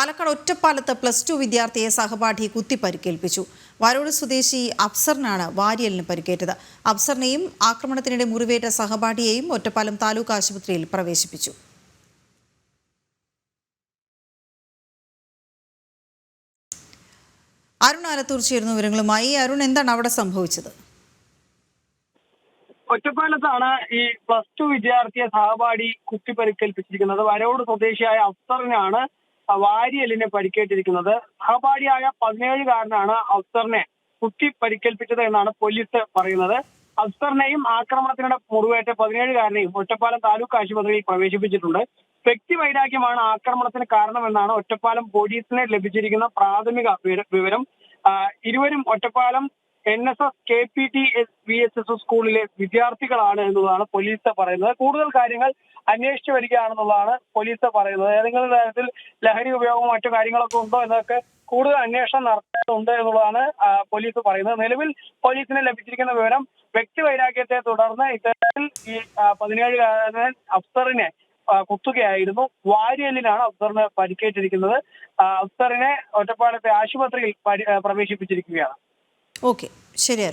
പാലക്കാട് ഒറ്റപ്പാലത്ത് +2 വിദ്യാർത്ഥിയെ സഹപാഠി കുത്തി പരിക്കേൽപ്പിച്ചു. വരോട് സ്വദേശി അഫ്സറിനാണ് വാരിയലിന് പരിക്കേറ്റത്. അഫ്സറിനെയും ആക്രമണത്തിനിടെ മുറിവേറ്റ സഹപാഠിയെയും ഒറ്റപ്പാലം താലൂക്ക് ആശുപത്രിയിൽ പ്രവേശിപ്പിച്ചു. അരുൺ ആലത്തൂർ ചേരുന്ന വിവരങ്ങളുമായി. അരുൺ, എന്താണ് അവിടെ സംഭവിച്ചത്? ഒറ്റപ്പാലത്താണ് ഈ +2 വിദ്യാർത്ഥിയെ സഹപാഠി കുത്തി പരിക്കേൽപ്പിച്ചിരിക്കുന്നത്. വരോട് സ്വദേശിയായ അഫ്സറിനാണ് വാരിയലിന് പരിക്കേറ്റിരിക്കുന്നത്. സഹപാഠിയായ 17-കാരനാണ് അഫ്സറിനെ കുത്തി പരിക്കേൽപ്പിച്ചത് എന്നാണ് പോലീസ് പറയുന്നത്. അഫ്സറിനെയും ആക്രമണത്തിനിടെ മുറിവേറ്റ 17-കാരനെയും ഒറ്റപ്പാലം താലൂക്ക് ആശുപത്രിയിൽ പ്രവേശിപ്പിച്ചിട്ടുണ്ട്. വ്യക്തിവൈരാഗ്യമാണ് ആക്രമണത്തിന് കാരണമെന്നാണ് ഒറ്റപ്പാലം പോലീസിന് ലഭിച്ചിരിക്കുന്ന പ്രാഥമിക വിവരം. ഇരുവരും ഒറ്റപ്പാലം NSS KPT VHS സ്കൂളിലെ വിദ്യാർത്ഥികളാണ് എന്നതാണ് പോലീസ് പറയുന്നത്. കൂടുതൽ കാര്യങ്ങൾ അന്വേഷിച്ചു വരികയാണെന്നുള്ളതാണ് പോലീസ് പറയുന്നത്. ഏതെങ്കിലും തരത്തിൽ ലഹരി ഉപയോഗമോ മറ്റു കാര്യങ്ങളൊക്കെ ഉണ്ടോ എന്നൊക്കെ കൂടുതൽ അന്വേഷണം നടത്തേണ്ടതുണ്ട് എന്നുള്ളതാണ് പോലീസ് പറയുന്നത്. നിലവിൽ പോലീസിന് ലഭിച്ചിരിക്കുന്ന വിവരം വ്യക്തിവൈരാഗ്യത്തെ തുടർന്ന് ഇത്തരത്തിൽ ഈ 17-കാരൻ അഫ്സറിനെ കുത്തുകയായിരുന്നു. വാരിയലിനാണ് അഫ്സറിന് പരിക്കേറ്റിരിക്കുന്നത്. അഫ്സറിനെ ഒറ്റപ്പാലത്തെ ആശുപത്രിയിൽ പ്രവേശിപ്പിച്ചിരിക്കുകയാണ്. ഓക്കെ, ശരി.